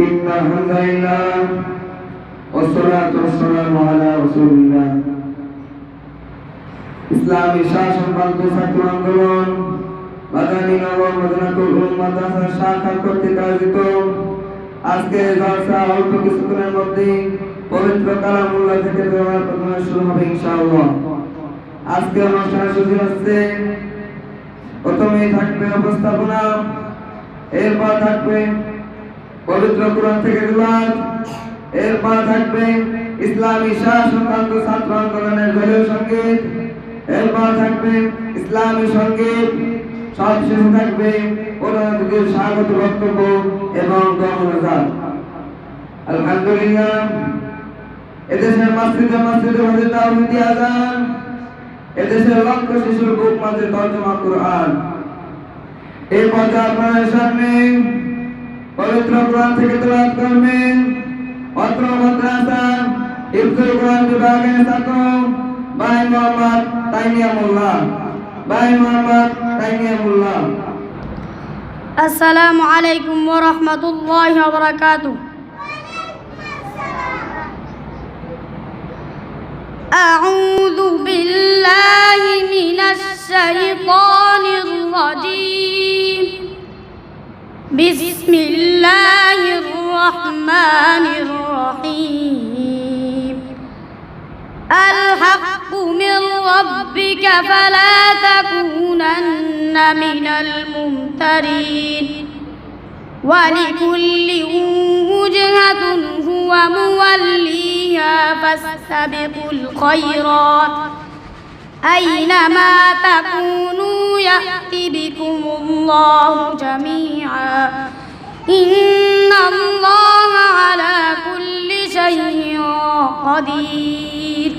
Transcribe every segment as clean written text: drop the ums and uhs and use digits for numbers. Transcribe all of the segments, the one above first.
إن الحمد لله والصلاة والسلام على رسول الله ইসলামী শাসনতন্ত্র ছাত্র আন্দোলন মাদানী নগর মদিনাতুল উলুম মাদ্রাসা শাখা কর্তৃক আয়োজিত আজকে জলসা অল্প কিছুক্ষণের মধ্যে পবিত্র কালামুল্লাহ থেকে দেওয়ার প্রথমে শুরু হবে ইনশাআল্লাহ। আজকে অনুষ্ঠানের সূচি হচ্ছে প্রথমেই থাকবে উপস্থাপনা, এরপর থাকবে পবিত্র কোরআন থেকে তেলাওয়াত, এরপর থাকবে ইসলামী শাসনতন্ত্র ছাত্র আন্দোলনের দলীয় সঙ্গীত, এরপর থাকবে ইসলামী সঙ্গীত, সবশেষে থাকবে প্রধান অতিথির স্বাগত বক্তব্য এবং দোয়া। আলহামদুলিল্লাহ, এদেশের মসজিদে মসজিদে হজে তাওহীদি আযান, এদেশের লক্ষ শিশুর বুক মাঝে তরজমা কুরআন। এই পর্যায়ে আপনাদের সামনে পবিত্র কোরআন থেকে তেলাওয়াত করবেন অত্র মাদ্রাসা হিফজুল কোরআন বিভাগের ছাত্র ভাই মোহাম্মদ তাইমিয়ামুল্লাহ। আসসালামু আলাইকুম ওয়া রাহমাতুল্লাহি ওয়া বারাকাতুহু। আউযু বিল্লাহি মিনাশ শাইতানির রাজীম। বিসমিল্লাহির রাহমানির রহিম। الحق من ربك فلا تكونن من الممترين ولكل وجهة هو موليها فاستبقوا الخيرات أينما تكونوا يأت بكم الله جميعا إن الله على كل شيء قدير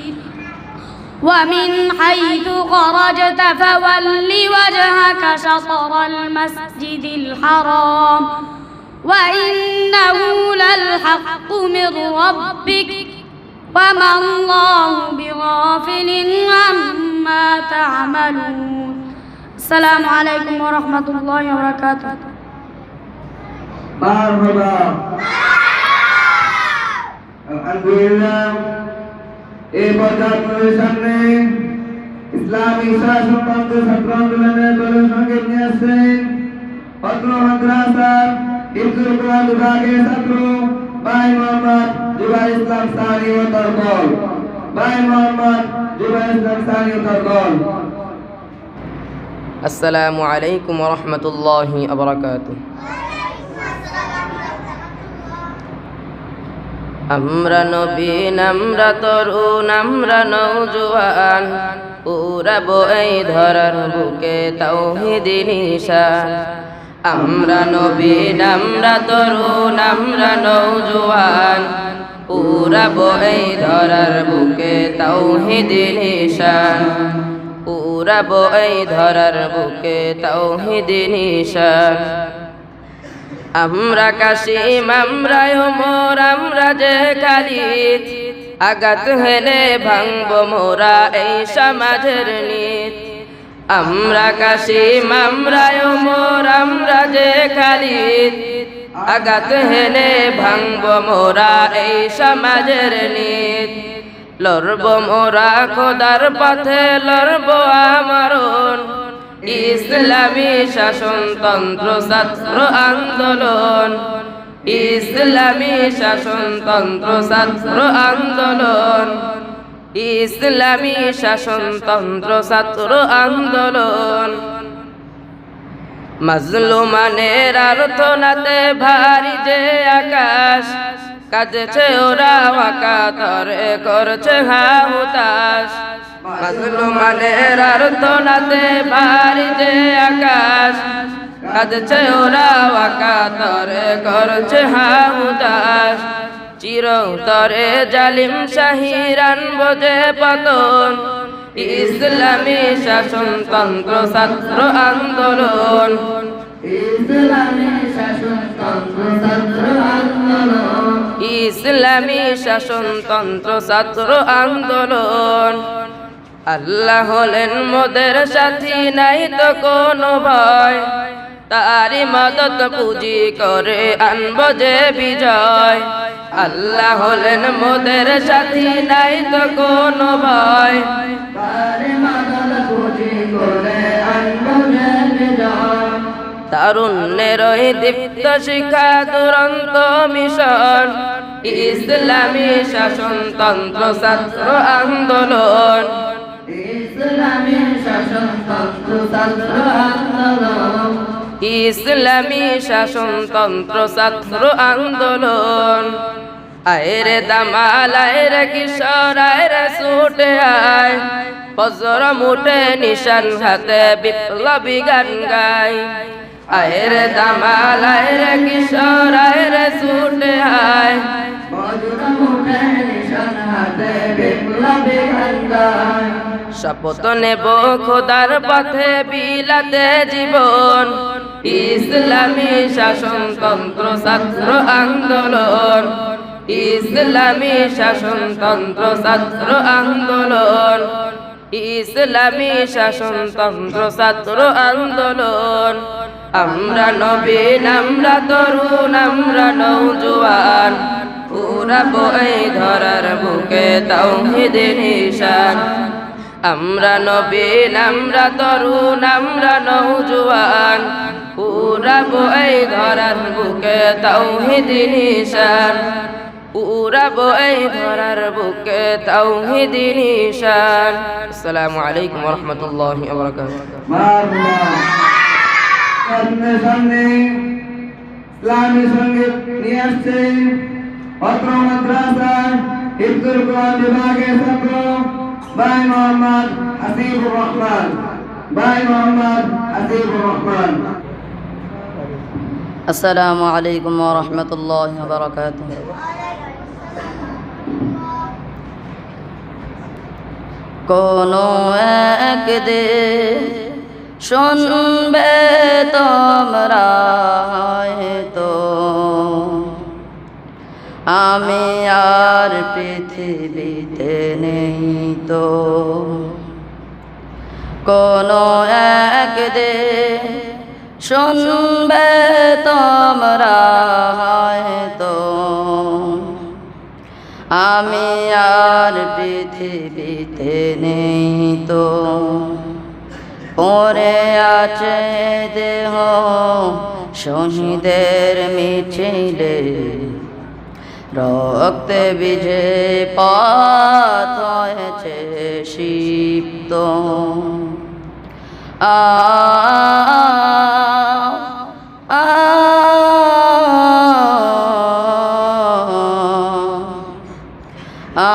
ومن حيث خرجت فول وجهك شطر المسجد الحرام وإنه للحق من ربك وما الله بغافل عما تعملون. السلام عليكم ورحمة الله وبركاته. مرحبا. আলহামদুলিল্লাহ, এই পর্যায়ের সামনে ইসলামী শাসনতন্ত্র ছাত্র আন্দোলনের দলের সঙ্গে নিয়ে আসছেন অত্র মাদ্রাসা হিফজুল কোরআন বিভাগের ছাত্র ভাই মোহাম্মদ জুবাইর ইসলাম সানি ও তার দল। আসসালামু আলাইকুম ওয়া রাহমাতুল্লাহি ওয়া বারাকাতুহু। আমরা নবীন, আমরা তরুণ, আমরা নওজোয়ান, উড়াবো এই ধরার বুকে তাওহীদি নিশান। আমরা নবীন, আমরা তরুণ, আমরা নওজোয়ান, উড়াবো এই ধরার বুকে তাওহীদি নিশান। উড়াবো এই ধরার বুকে তাওহীদি নিশান। আমরা কাশিম, আমরা ওমর, আমরা যে খালিদ, আঘাত হেলে ভাঙবো মোরা এই সমাজের নীত। আমরা কাশিম, আমরা ওমর, আমরা যে খালিদ, আঘাত হেলে ভাঙবো মোরা এই সমাজের নীত। লড়বো মোরা খোদার পথে, লড়বো আমরণ, ইসলামী শাসনতন্ত্র ছাত্র আন্দোলন। ইসলামী শাসনতন্ত্র ছাত্র আন্দোলন। ইসলামী শাসনতন্ত্র ছাত্র আন্দোলন। মাজলুমানের আর্তনাদে ভারী যে আকাশ, কাঁদছে ওরা ওয়াকাতরে করছে হাহুতাশ। মাজলুমানের আর্তনাদে ভারী যে আকাশ, কাঁদছে ওরা ওয়াকাতরে করছে হাহুতাশ। চিরতরে জালিম শাহিরান বোঝে পতন, ইসলামী শাসনতন্ত্র ছাত্র আন্দোলন। ইসলামী শাসনতন্ত্র ছাত্র আন্দোলন। ইসলামী শাসনতন্ত্র ছাত্র আন্দোলন। আল্লাহ হলেন মোদের সাথী, নাই তো কোনো ভয়, তারি মদত পুঁজি করে আনব যে বিজয়। আল্লাহ হলেন মোদের সাথী, নাই তো কোনো ভয়। তারি মদত পুঁজি করে আনব যে বিজয়। তারুণ্যের ওই দীপ্ত শিখা দুরন্ত মিশন, ইসলামী শাসনতন্ত্র ছাত্র আন্দোলন। ইসলামী শাসনতন্ত্র ছাত্র আন্দোলন। ইসলামী শাসনতন্ত্র ছাত্র আন্দোলন। আয়রে দামাল আয়রে কিশোর আয়রে ছুটে আয়, বজ্র মুঠে নিশান হাতে বিপ্লবী গান গায়। আয়রে দামাল আয়রে কিশোর আয়রে ছুটে আয়, বজ্র মুঠে নিশান হাতে বিপ্লবী গান গায়। শপথ নেব খোদার পথে বিলাতে জীবন, ইসলামী শাসনতন্ত্র ছাত্র আন্দোলন। ইসলামী শাসনতন্ত্র ছাত্র আন্দোলন। ইসলামী শাসনতন্ত্র ছাত্র আন্দোলন। আমরা নবীন, আমরা তরুণ, আমরা নৌজওয়ান, উড়াবো এই ধরার বুকে তাওহীদের নিশান। আমরা নবীন, আমরা তরুণ, আমরা নৌজওয়ান, উড়াবো এই ধরার বুকে তাওহীদের নিশান। উড়াবো এই ধরার বুকে তাওহীদের নিশান। আসসালামু আলাইকুম ওয়া রাহমাতুল্লাহি ওয়া বারাকাতুহু। সামনে ইসলামী সঙ্গীত নিয়ে আসছেন অত্র মাদ্রাসার হিফজুল কোরআন বিভাগের ছাত্র ভাই মোহাম্মদ হাসিবুর রহমান। ভাই মোহাম্মদ হাসিবুর রহমান। আসসালামু আলাইকুম ওয়া রাহমাতুল্লাহি ওয়া বারাকাতুহু। কোনো একদিন শুনবে তোমরা হয়তো আমি আর পৃথিবীতে নেই তো। কোনো একদিন শুনবে তোমরা হয়তো আমি আর পৃথিবীতে নেই তো। পড়ে আছে দেহ শহীদের মিছিলে, রক্তে বিজে পথ হয়েছে সিক্ত। আ আ আ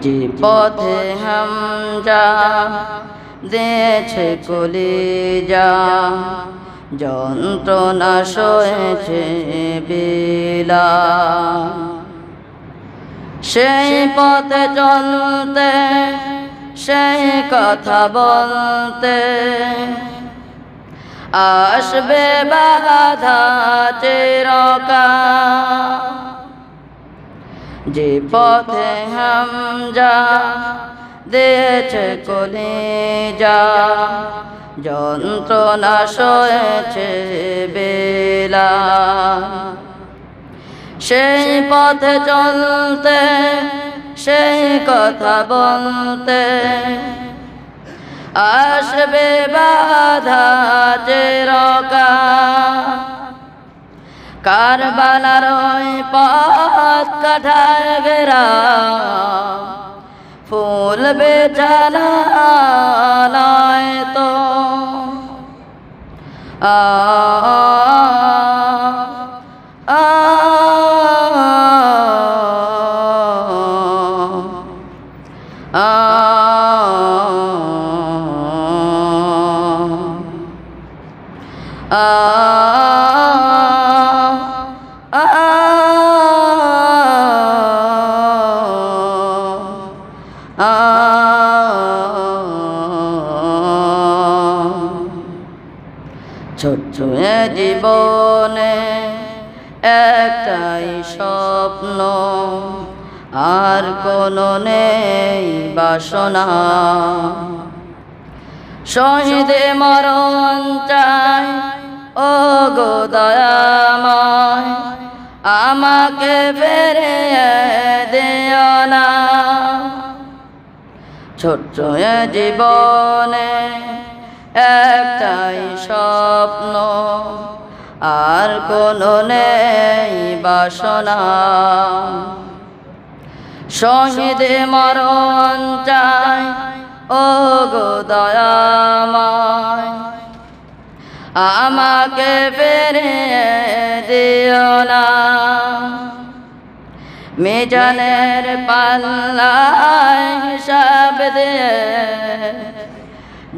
যে পথে হামজা দিয়েছে কলিজা, যন্ত্রণা সয়েছে বেলা, সেই পথে চলতে সেই কথা বলতে আসবে বাধা চিরকাল। যে পথে হামজা দিয়েছে কলিজা, যন্ত্রণা সয়েছে বেলা, সেই পথে চলতে সেই কথা বলতে আসবে বাধা চিরকাল। কারবালার ওই পথ কাটায় ঘেরা, ফুল বেচারা নয় তো। আ আ আ আ ছোট্ট এ জীবনে একটাই স্বপ্ন, আর কোনো নেই বাসনা। শহীদে মরণ চাই ও গো দয়াময়, আমাকে ফেরে দিও না। ছোট্ট এ জীবনে একটাই স্বপ্ন, আর কোনো নেই বাসনা। শহীদে মরণ চাই ও গো দয়াময়, আমাকে ফেরে দিও না। মিজানের পাল্লায় হিসাব দিয়ে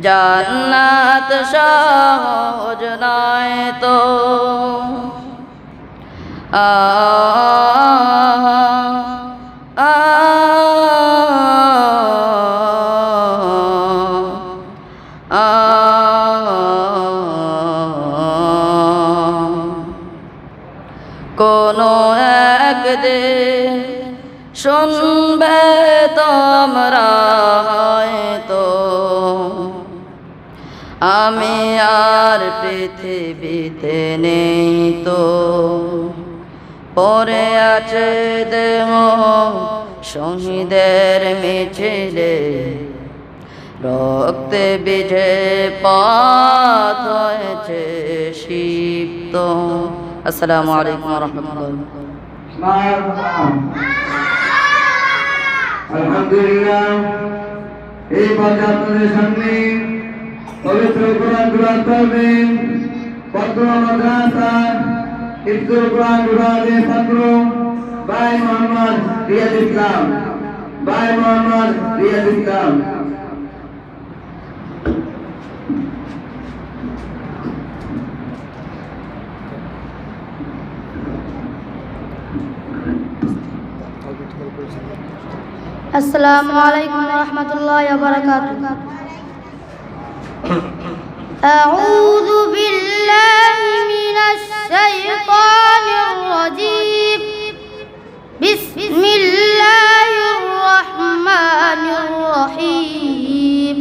জান্নাত সহজ নয় তো। কোনো একদিন শুনবে তোমরা হয়তো, আমি আর পৃথিবীতে নেই তো। পড়ে আছে দেহ শহীদের মিছিলে, রক্তে বিঝে পথ হয়েছে সিক্ত। আসসালামু আলাইকুম ওয়া রাহমাতুল্লাহ। আলহামদুলিল্লাহ, এই পর্যায়ে আপনাদের সামনে পবিত্র কোরআন তেলাওয়াত করবেন পদ্মা মাদ্রাসার হিফজুল কোরআন বিভাগের ছাত্র ভাই মোহাম্মদ রিয়াদ ইসলাম। ভাই মোহাম্মদ রিয়াদ ইসলাম। السلام عليكم ورحمة الله وبركاته. أعوذ بالله من الشيطان الرجيم. بسم الله الرحمن الرحيم.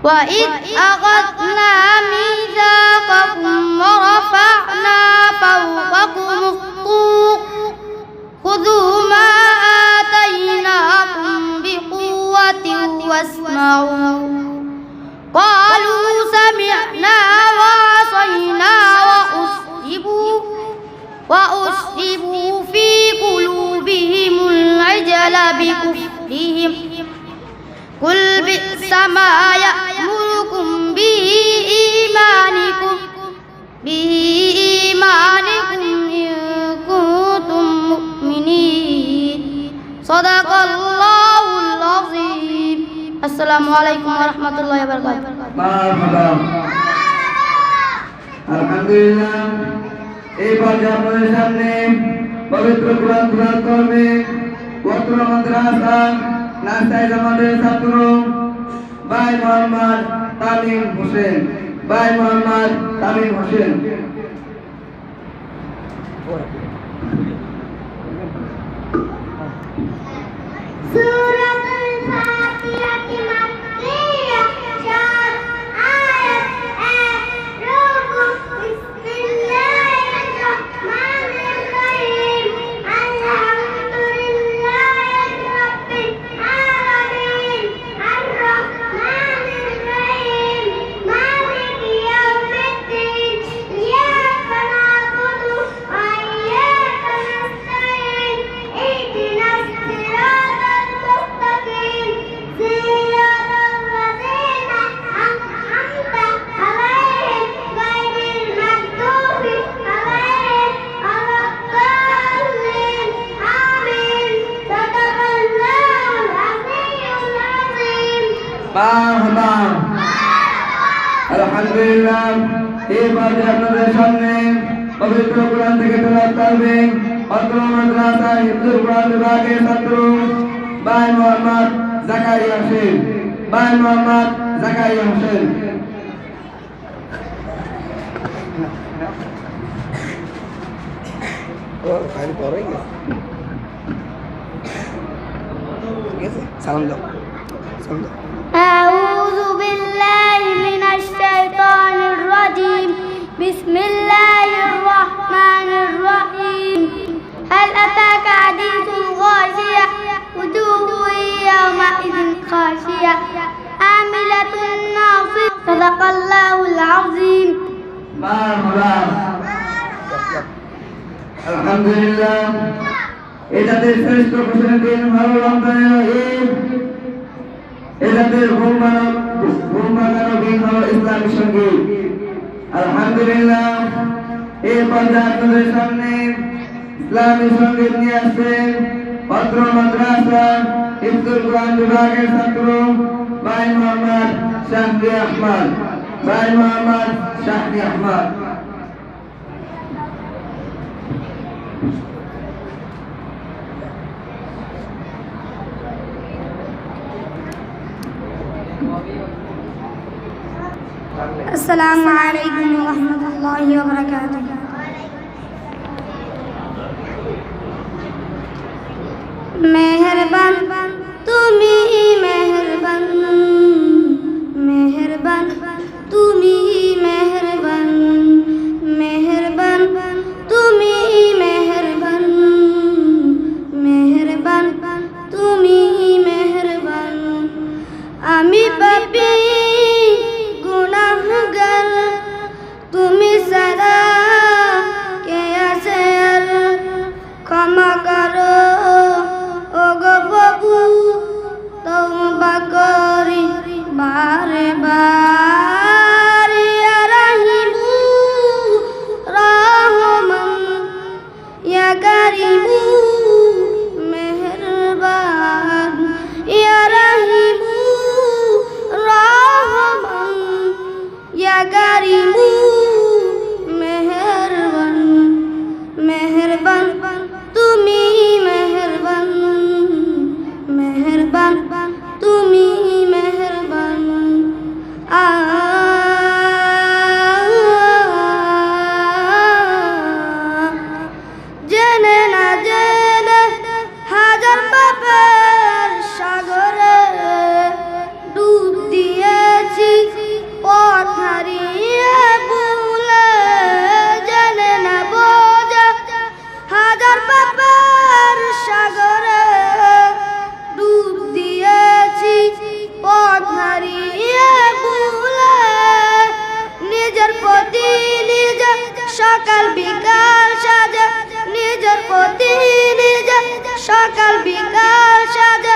وإذ أخذنا ميثاقكم ورفعنا فوقكم الطور خذوا ما آتيناكم بقوة واسمعوا. قالوا سمعنا وعصينا وأشربوا في قلوبهم العجل بكفرهم. قل بئس ما يأمركم به إيمانكم إن كنتم مؤمنين. صدق الله العظيم. السلام عليكم ورحمة الله وبركاته. আলহামদুলিল্লাহ, এই পর্যায়ে আপনাদের সামনে পবিত্র কোরআন তেলাওয়াত করবেন পদ্মা মাদ্রাসা নাস্তাই জামাতের ছাত্র ভাই মোহাম্মদ তামিম হোসেন। ভাই মোহাম্মদ তামিম হোসেন। আলহামদুলিল্লাহ, এই পর্যায়ে আপনাদের সামনে পবিত্র কোরআন থেকে তেলাওয়াত করবেন পদ্মা মাদ্রাসা হিফজুল কোরআন বিভাগের ছাত্র ভাই মোহাম্মদ জাকারিয়া হোসেন। ভাই মোহাম্মদ জাকারিয়া হোসেন। সালাম দাও أعوذ بالله من الشيطان الرجيم بسم الله الرحمن الرحيم هل أتاك حديث الغاشية وجوه يومئذ خاشية عاملة ناصبة صدق الله العظيم مرحبا আলহামদুলিল্লাহ এটাদের শ্রেষ্ঠ ঘোষণা দিন ভালো রমজানের ঈদ এটাদের ঘুম বানানো দিন হলো ইসলামী সঙ্গীত আলহামদুলিল্লাহ এই পর্যায়ে আপনাদের সামনে ইসলামী সঙ্গীত নিয়ে আসছেন পত্র মাদ্রাসা হিফজুল কোরআন বিভাগের ছাত্র ভাই মোহাম্মদ শাহরি আহমদ السلام عليكم ورحمة الله وبركاته मेहरबान तुमी मेहरबान मेहरबान तुमी मेहरबान मेहरबान तुमी मेहरबान मेहरबान तुमी मेहरबान आमी पापी गुनाहगार तुमी सदा के आसे क्षमा करो ओगो प्रभु तौबा करी बारे बार या रहीमु रहमान या करीमु मेहरबान या रहीमु रहमान या करीमु मेहरबान मेहरबान तुमी मेहरबान मेहरबान तुमी मेहरबान জেনে না জেনে হাজার পাপের সাগরে ডুব দিয়েছি পথ হারিয়ে ভুলে জেনে না বোঝা হাজার পাপের সাগরে ডুব দিয়েছি পথ হারিয়ে ভুলে নিজের প্রতি নিজে সকাল বিকাল সাজে নিজের প্রতি নিজে সকাল বিকাল সাজে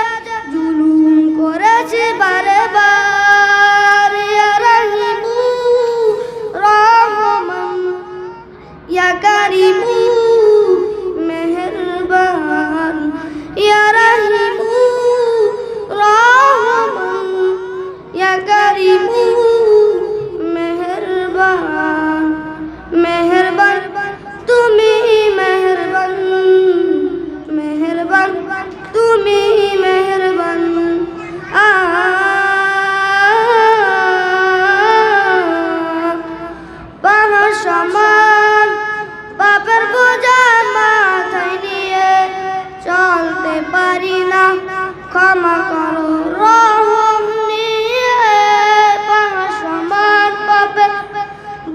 জুলুম করেছি বারে বার ইয়া রহিমু রহমান ইয়া কারিমু মেহেরবান ইয়া রহিমু রহমান ইয়া কারিমু মেহেরবান মেহেরবান তুমি মেহেরবান মেহেরবান তুমি মেহেরবান পাহাড় সমান পাপের বোঝা মাথায় নিয়ে চলতে পারি না ক্ষমা করো রহম নিয়ে পাহাড় সমান পাপের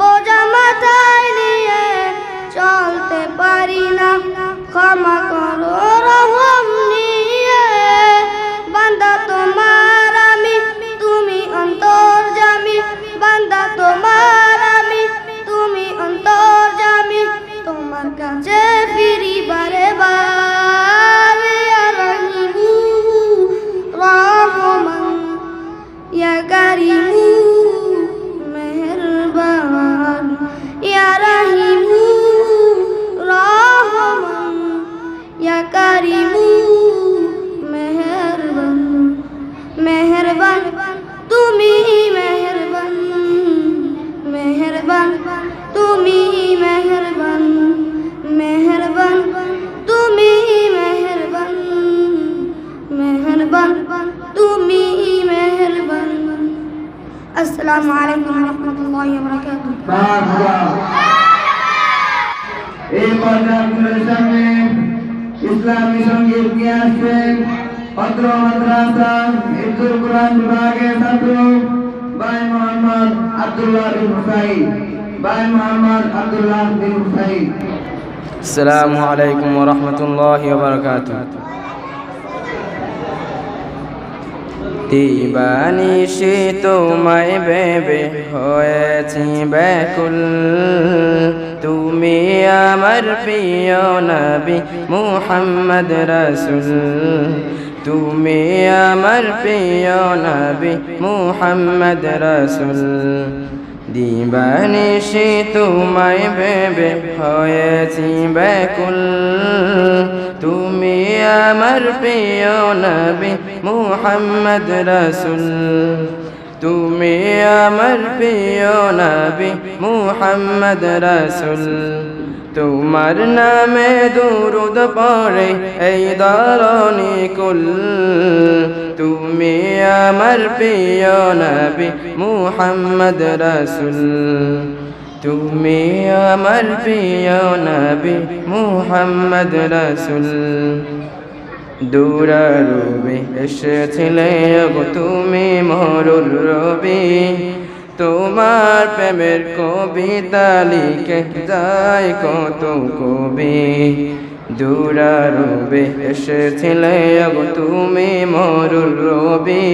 বোঝা মাথায় নিয়ে চলতে পারি না ক্ষমা করো রহম নিয়ে বান্দা তোমার আমি তুমি অন্তর্যামী বান্দা তোমার আমি তুমি অন্তর্যামী তোমার কাছে ফিরি বারে বার ইয়া রহিমু রহমান ইয়া কারিমু মেহেরবান ইয়া রহিমু রহমান ইয়া কারিমু মেহেরবান মেহেরবান তুমি মেহেরবান মেহেরবান তুমি মেহেরবান মেহেরবান তুমি মেহেরবান মেহেরবান তুমি মেহেরবান আসসালামু আলাইকুম ওয়া রাহমাতুল্লাহি ওয়া বারাকাতুহু এই পর্যায়ে আপনাদের সামনে ইসলামী সঙ্গীত নিয়ে আসছেন অত্র মাদ্রাসা হিফজুল কোরআন বিভাগের ছাত্র ভাই মোহাম্মদ আব্দুল্লাহ বিন হুসাইন। ভাই মোহাম্মদ আব্দুল্লাহ বিন হুসাইন। আসসালামু আলাইকুম ওয়া রাহমাতুল্লাহি ওয়া বারাকাতুহু। দিবানিশি তোমায় ভেবে হয়েছি ব্যাকুল, তুমি আমার প্রিয় নবী মুহাম্মদ রাসূল। তুমি আমার প্রিয় নবী মুহাম্মদ রাসূল। দিবানিশি তোমায় ভেবে হয়েছি ব্যাকুল, তুমি আমার প্রিয় নবী মুহাম্মদ রাসূল। তুমি আমার প্রিয় নবী মুহাম্মদ রাসূল। তোমার নামে দুরূদ পড়ে এই ধরণী কুল, তুমি আমার প্রিয় নবী মুহাম্মদ রাসূল। তুমি আমার প্রিয় নবী মুহাম্মদ রাসূল। দুরারূপে এসেছিলে গো তুমি মরুর রবি, তোমার প্রেমের কবিতা লিখে যায় কত কবি। দুরারূপে এসেছিলে গো তুমি মরুর রবি,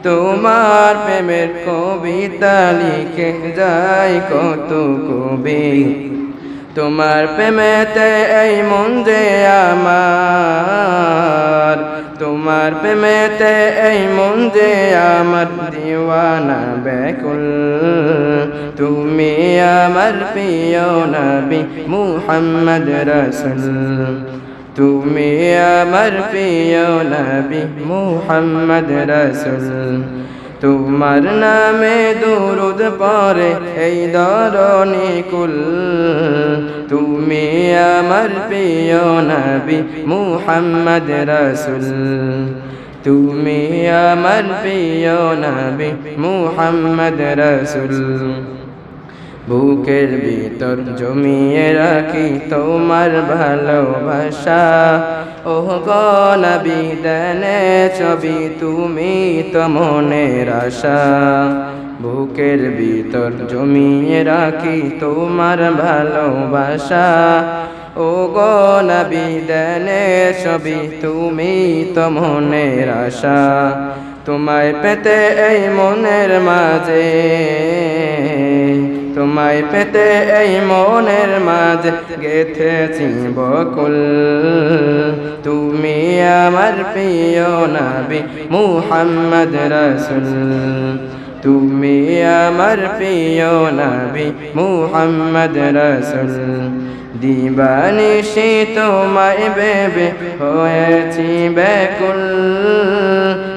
তোমার প্রেমের কবিতা লিখে যায় কত কবি। তোমার প্রেমেতে এই মন যে আমার, তোমার প্রেমেতে এই মন যে আমার দিওয়ানা ব্যাকুল। তুমি আমার প্রিয় নবী মুহাম্মদ রাসূল। তুমি আমার প্রিয় নবী মুহাম্মদ রাসূল। তোমার নামে দুরূদ পড়ে এই ধরণী কুল, তুমি আমার প্রিয় নবী মুহাম্মদ রাসূল। তুমি আমার প্রিয় নবী মুহাম্মদ রাসূল। বুকের ভিতর জমিয়ে রাখি তোমার ভালোবাসা, ওহ গো নবী দেনে ছবি তুমি তো মনের আশা। বুকের ভিতর জমিয়ে রাখি তোমার ভালোবাসা, ও গো নবী দেনে ছবি তুমি তো মনের আশা। তোমায় পেতে এই মনের মাঝে, তোমায় পেতে এই মনের মাঝে গেথেছি বকুল। তুমি আমার প্রিয় নবী মুহাম্মদ রাসূল। তুমি আমার প্রিয় নবী মুহাম্মদ রাসূল। দিবানিশি তোমায় ভেবে হয়েছি ব্যাকুল,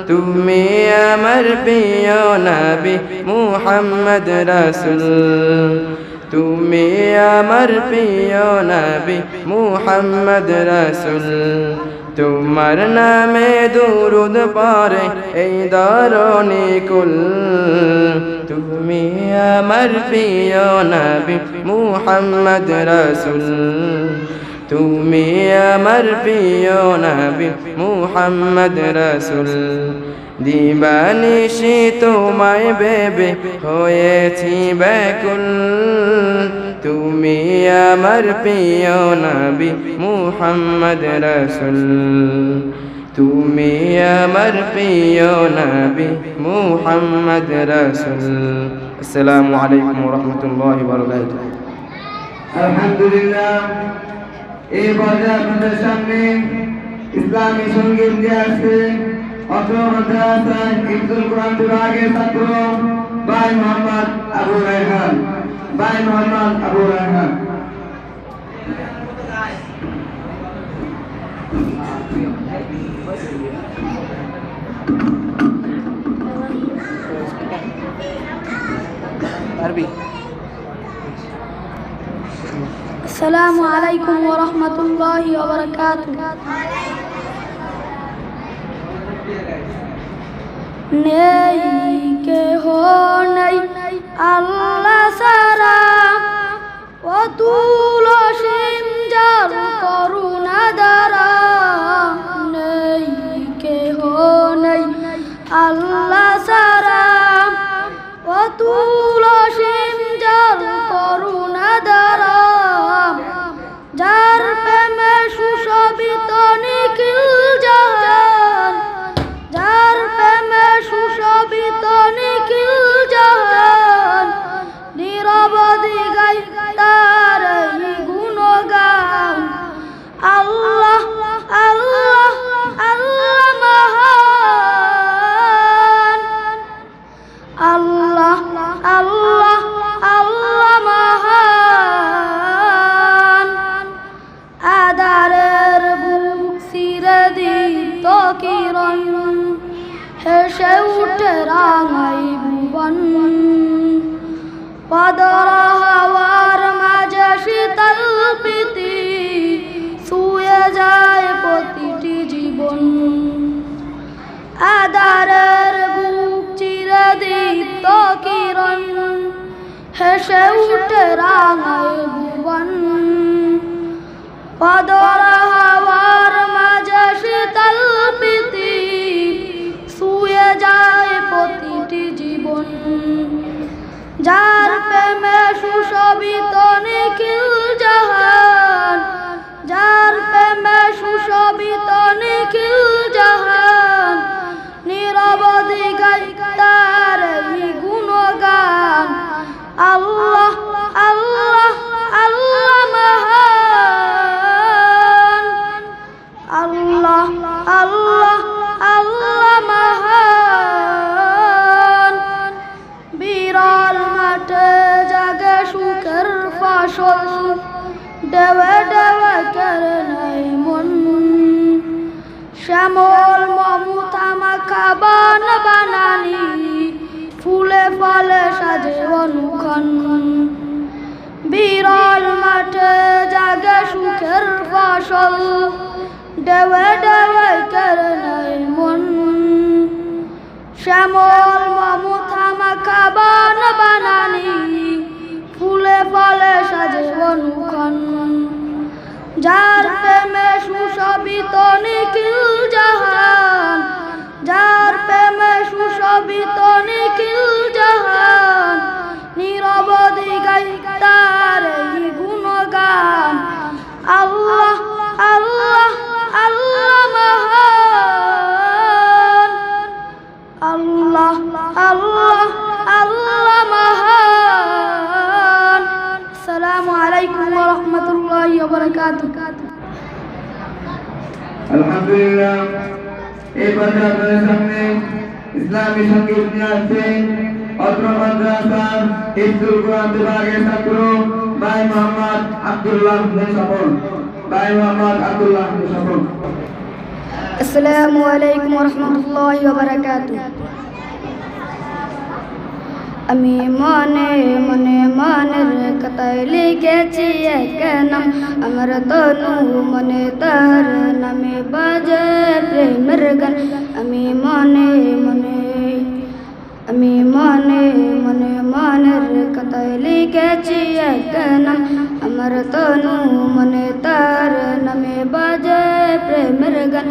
তুমি আমার প্রিয় নবী মুহাম্মদ রাসূল। তুমি আমার প্রিয় নবী মুহাম্মদ রাসূল। তোমার নামে দুরূদ পড়ে এই ধরণী কুল, তুমি আমার প্রিয় নবী মুহাম্মদ রাসূল। তুমি আমার প্রিয় নবী মুহাম্মদ রাসূল। দিবানিশি তোমায় ভেবে হয়েছি ব্যাকুল, তুমি আমার প্রিয় নবী মুহাম্মদ রাসূল। তুমি আমার প্রিয় নবী মুহাম্মদ রাসূল। আসসালামু আলাইকুম ওয়া রাহমাতুল্লাহি ওয়া বারাকাতুহু। আলহামদুলিল্লাহ, এই পর্যায়ে আপনাদের সামনে ইসলামী সঙ্গীত নিয়ে আসছেন অত্র মাদ্রাসা হিফজুল কোরআন বিভাগের ছাত্র ভাই মোহাম্মদ আবু রায়হান। ভাই মোহাম্মদ আবু রায়হান। السلام عليكم ورحمة الله وبركاته. নেই কেহ নেই আল্লাহ ছাড়া, ও তুলসী অতুল অসীম যার করুণা দ্বারা, যার প্রেমে সুশোভিত নিখিল জাহান, যার প্রেমে সুশোভিত নিখিল জাহান, নিরবধি গাই তার এই গুণগান। আল্লাহ আল্লাহ আল্লাহ মহান, আল্লাহ আল্লাহ আল্লাহ মহান। আধারের বুক চিরে দীপ্ত কিরণ, হেসে উঠে রাঙাই ভুবন। পদর হাওয়ার মাঝে শীতল প্রীতি, ছুঁয়ে যায় প্রতিটি জীবন। আধারের বুক চিরে দীপ্ত কিরণ, হেসে উঠে রাঙাই ভুবন। পদর হাওয়ার মাঝে শীতল প্রীতি, ছুঁয়ে যায় প্রতিটি জীবন। যার প্রেমে সুশোভিত নিখিল জাহান, যার প্রেমে সুশোভিত নিখিল জাহান, নিরবধি গাই তার এই গুণগান। আল্লাহ আল্লাহ আল্লাহ মহান, আল্লাহ আল্লাহ আল্লাহ মহান। বিরল মাঠে জাগে সুখের ফসল, দেওয়া দেওয়া করে নাই মন। শ্যামল মমতা মাখা বান বানানি, ফুলে ফলে সাজে অনুক্ষণ। বিরল মাঠে জাগে সুখের ফসল, দেওয়া দেওয়া করে নাই মন। শ্যামল মমতা মাখা বান বানানি, ফুলে ফলে সাজে অনুক্ষণ। যার প্রেমে সুশোভিত নিখিল জাহান, যার প্রেমে সুশোভিত নিখিল জাহান, নিরবধি গাই তার এই গুণগান। আল্লাহ আল্লাহ আল্লাহ মহান, আল্লাহ আল্লাহ আল্লাহ মহান। আসসালামু আলাইকুম ওয়া রাহমাতুল্লাহি ওয়া বারাকাতুহু। আলহামদুলিল্লাহ, এই পর্যায়ে আপনাদের সামনে ইসলামী সঙ্গীত নিয়ে আসছেন অত্র মাদ্রাসার হিফজুল কোরআন বিভাগের ছাত্র ভাই মোহাম্মদ আব্দুল্লাহ সফল। ভাই মোহাম্মদ আব্দুল্লাহ সফল। আসসালামু আলাইকুম ওয়া রাহমাতুল্লাহি ওয়া বারাকাতুহু। আমি মনে মনে মনের কথায় লিখেছি এক নাম, আমার তনু মনে তার নামে বাজে প্রেমের গান। আমি মনে মনে মনের কথায় লিখেছি এক নাম, আমার তনু মনে তার নামে বাজে প্রেমের গান।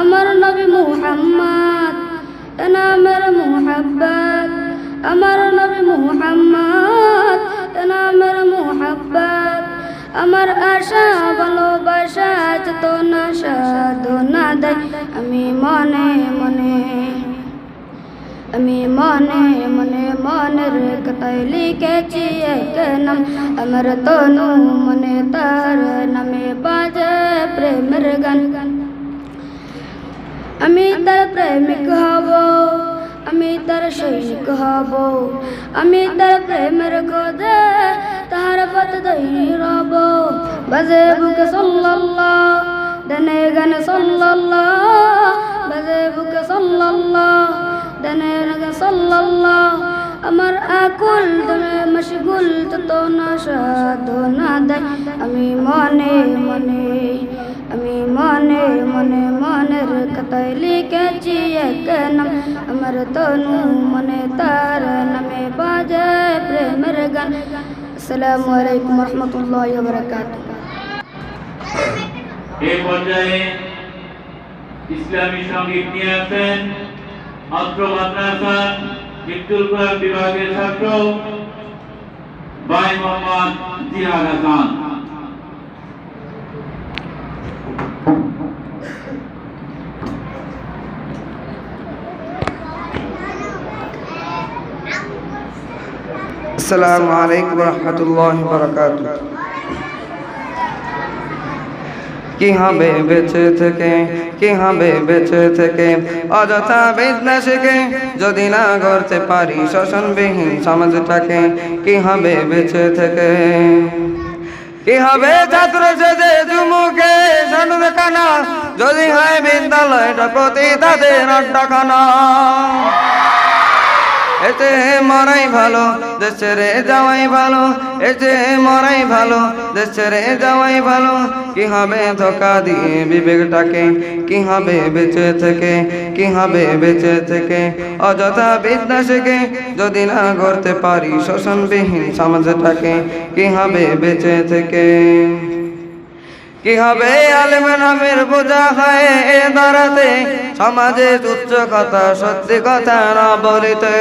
আমার নবী মুহাম্মদ নামের মুহাব্বত, আমার নবী মুহাম্মদ নামের মুহাব্বত। আমার আশা ভালোবাসা চেতনা সাধনা দেয়। আমি মনে মনে মনের কথায় লিখেছি এক নাম, আমার তনু মনে তার নামে বাজে প্রেমের গান। আমি তার প্রেমিক হব, আমি তার সৈনিক হব, আমি তার প্রেমের খোঁজে তাহার পথ ধরে রব। বাজে বুকে সাল্লাল্লাহ, দেনে গানে সাল্লাল্লাহ, বাজে বুকে সাল্লাল্লাহ, দেনে গানে সাল্লাল্লাহ। আমার আকুল দমে মশগুল তত না সাধনা দেয়। আমি মনে মনের কথায় লিখেছি এক নাম, আমার তনু মনে তার নামে বাজে প্রেমের গান। আসসালামু আলাইকুম ওয়া রাহমাতুল্লাহি ওয়া বারাকাতুহু। এই পর্যায়ে ইসলামী সঙ্গীত নিয়ে আসেন অত্র মাদ্রাসার মৃত্যুর প্রয়োগ বিভাগের ছাত্র ভাই মোহাম্মদ জিয়াদ হাসান। আসসালামু আলাইকুম ওয়া রাহমাতুল্লাহি ওয়া বারাকাতুহু। কি হবে বেঁচে থেকে, কি হবে বেঁচে থেকে অযথা বিদ্যা শিখে যদি না গড়তে পারি শোষণবিহীন সমাজটাকে। কি হবে বেঁচে থেকে, কি হবে ছাত্র সেজে চুমুকে সানুর কানা যদি হয় বিদ্যালয়টা প্রতি তাদের আড্ডাখানা। এতে মরাই ভালো দেশ ছেড়ে যাওয়াই ভালো, এতে মরাই ভালো দেশ ছেড়ে যাওয়াই ভালো। কি হবে ধোকা দিয়ে বিবেকটাকে, কি হবে বেঁচে থেকে, কি হবে বেঁচে থেকে অযথা বিদ্যা শিখে যদি না গড়তে পারি শোষণবিহীন সমাজটাকে। কি হবে বেঁচে থেকে, কি হবে আলেম নামের বোঝা হয় দাঁড়াতে সমাজে তুচ্ছ কথা সত্যি কথা না বলিতে।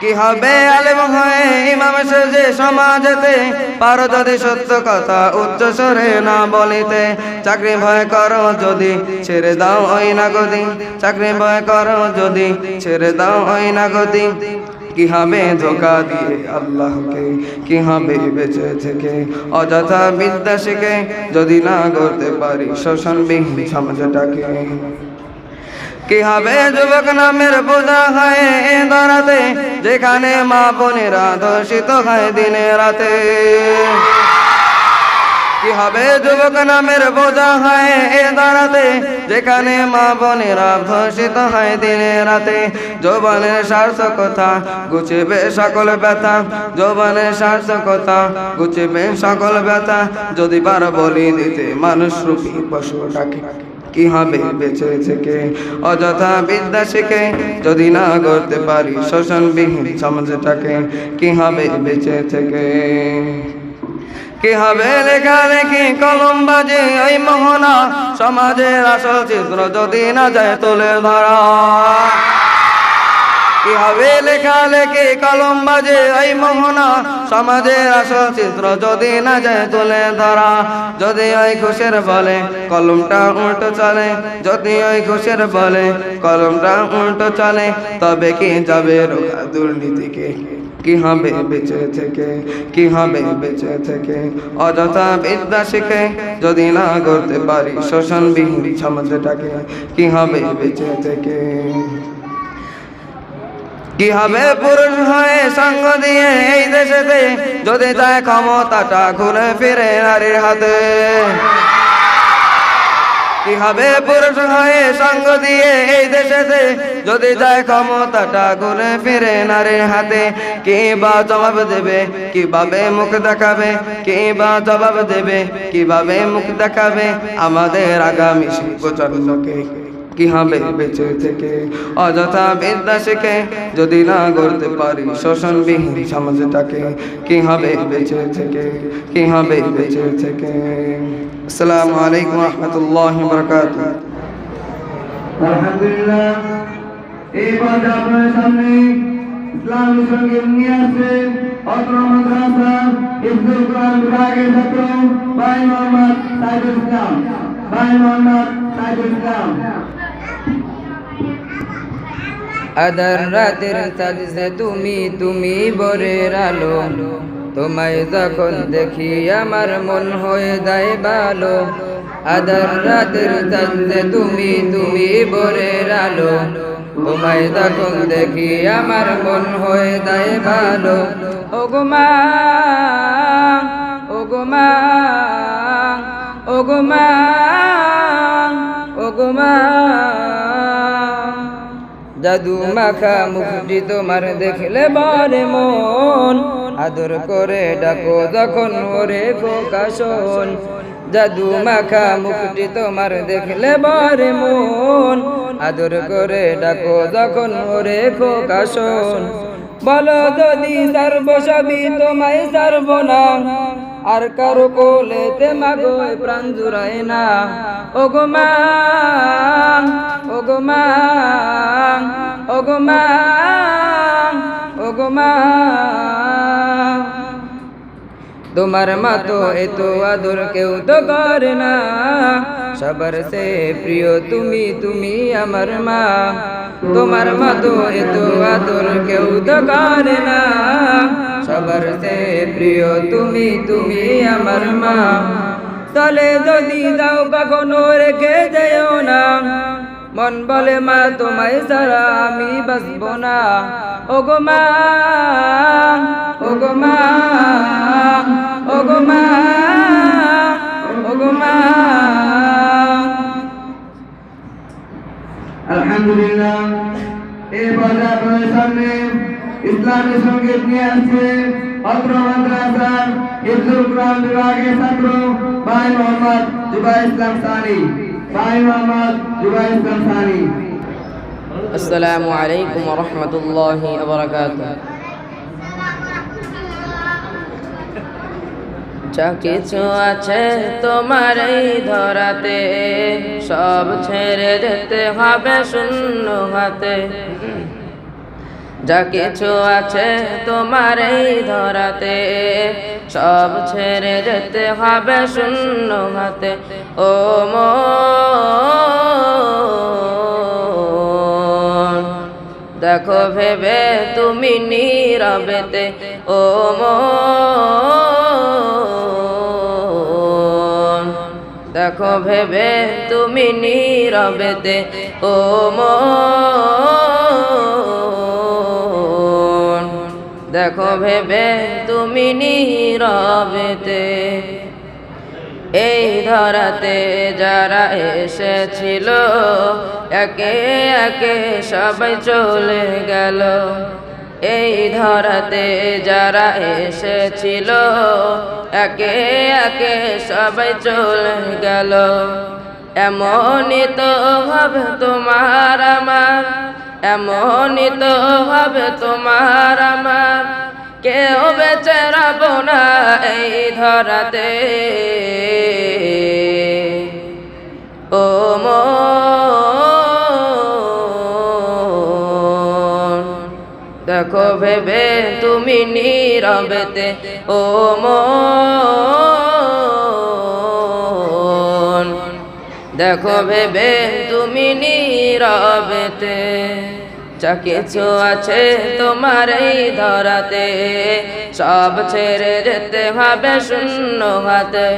কি হবে আলেম হয়ে ইমাম সেজে সমাজেতে পারো যদি সত্য কথা উচ্চ স্বরে না বলিতে। চাকরি ভয় করো যদি ছেড়ে দাও ওই না গদি, চাকরি ভয় করো যদি ছেড়ে দাও ওই না গদি। কি হবে ধোকা দিয়ে আল্লাহকে, কি হবে বেঁচে থেকে অযথা বিদ্যা শিখে যদি না গড়তে পারি শোষণবিহীন সমাজটাকে। কি হবে যুবক নামের বোঝা হয় দাঁড়াতে যেখানে মা বোনেরা ধর্ষিত হয় দিনে রাতে। কি হবে যুবক নামের বোঝা হয় দাঁড়াতে যেখানে মা বোনেরা ধর্ষিত হয় দিনে রাতে। যৌবনের সার্থকতা গুছিবে সকল ব্যথা, যৌবনের সার্থকতা গুছিবে সকল ব্যথা যদি বার বলি দিতে মানুষ রূপী পশুটাকে। কি হবে বেঁচে থেকে অযথা বিদ্যা শিখে যদি না গড়তে পারি শোষণবিহীন সমাজটাকে। কি হবে বেঁচে থেকে, কি হবে লেখালেখি কলম বাজে ওই মোহনা সমাজের আসল চিত্র যদি না যায় তুলে ধরা। কি হবে লেখালেখি কলম বাজে ওই মোহনা সমাজের আসল চিত্র যদি না যায় তুলে ধরা। যদি ওই ঘুষের বলে কলমটা উল্টো চলে, যদি ওই ঘুষের বলে কলমটা উল্টো চলে তবে কি যাবে রোখা দুর্নীতিকে। কি হবে বেঁচে থেকে, কি হবে বেঁচে থেকে অযথা বিদ্যা শিখে যদি না গড়তে পারি শোষণবিহীন সমাজটাকে। কি হবে বেঁচে থেকে, কি হবে পুরুষ হয়ে সঙ্গ দিয়ে এই দেশেতে যদি যায় ক্ষমতাটা ঘুরে ফিরে নারীর হাতে। কি হবে পুরুষ হয়ে সঙ্গ দিয়ে এই দেশেতে যদি যায় ক্ষমতাটা ঘুরে ফিরে নারীর হাতে। কে বা জবাব দেবে, কিভাবে মুখ দেখাবে, কে বা জবাব দেবে, কিভাবে মুখ দেখাবে আমাদের আগামী প্রজন্মকে। কি হবে বেঁচে থেকে অযথা বিদ্যা শিখে যদি না গড়তে পারি শোষণবিহীন সমাজটাকে। কি হবে বেঁচে থেকে, কি হবে বেঁচে থেকে। আসসালামু আলাইকুম ওয়া রাহমাতুল্লাহি ওয়া বারাকাতুহু। আলহামদুলিল্লাহ এই পর্যায়ে আপনাদের সামনে ইসলামী সঙ্গীত নিয়ে আসছে অত্র মাদ্রাসা হিফজুল কোরআন বিভাগের ছাত্র ভাই মোহাম্মদ সাইদুল ইসলাম, ভাই মোহাম্মদ সাইদুল ইসলাম। আদার রাতের সাজে তুমি তুমি ভোরের আলো, তোমায় যখন দেখি আমার মন হয়ে যায় ভালো। আদার রাতের সাজে তুমি তুমি ভোরের আলো, তোমায় যখন দেখি আমার মন হয়ে যায় ভালো। ওগো মা, ওগো মা, ওগো মা, ওগো মা, জাদু মাখা মুখটি তোমার দেখলে বারে মন আদর করে ডাকো যখন ওরে খোকা শোন। জাদু মাখা মুখটি তোমার দেখলে বারে মন আদর করে ডাকো যখন ওরে খোকা শোন। বলো যদি সারব সবই তোমায় সারব না, আর কারো কোলেতে মাগো প্রাণ জুড়ায় না। ওগো মা, ওগো মা, ওগো মা ওগো মা তোমার মা তো এত আদর কেউ তো করে না সবার সে প্রিয় তুমি তুমি আমার মা তোমার মা তো এত আদর কেউ তো করে না সবার সে প্রিয় তুমি তুমি আমার মা চলে যদি যাও কখনো রেখে যেও না মন বলে মা তোমায় ছাড়া আমি বাঁচব না ওগো মা ওগো মা ওগো মা ওগো মা আলহামদুলিল্লাহ এবারে আপনাদের সামনে ইসলামী সঙ্গীত নিয়ে আসছে অত্র মাদ্রাসার হিফজুল কুরআন বিভাগের ছাত্র ভাই মোহাম্মদ জুবাইর ইসলাম সানি ভাই মোহাম্মদ জুবাইর ইসলাম সানি। আসসালামু আলাইকুম ওয়া রাহমাতুল্লাহি ওয়া বারাকাতুহু। যা কিছু আছে তোমার এই ধরাতে সব ছেড়ে যেতে হবে শূন্য হাতে। যা কিছু আছে তোমার এই ধরাতে সব ছেড়ে যেতে হবে শূন্য হাতে। ও মন দেখো ভেবে তুমি নীরবেতে। ও মন দেখো ভেবে তুমি নীরবেতে। ও মন দেখো ভেবে তুমি নীরবেতে। এই ধরাতে যারা এসেছিল একে একে সবাই চলে গেল। এই ধরাতে যারা এসেছিল একে একে সবাই চলে গেল। এমনই তো হবে তোমার আমার, এমনই তো হবে তোমার আমার। কেউ বেঁচে রব না এই ধরাতে। ও মন দেখো ভেবে তুমি নীরবেতে। ও মন দেখো ভেবে তুমি নীরবেতে। যা কিছু আছে তোমার এই ধরাতে সব ছেড়ে যেতে হবে শূন্য হাতে।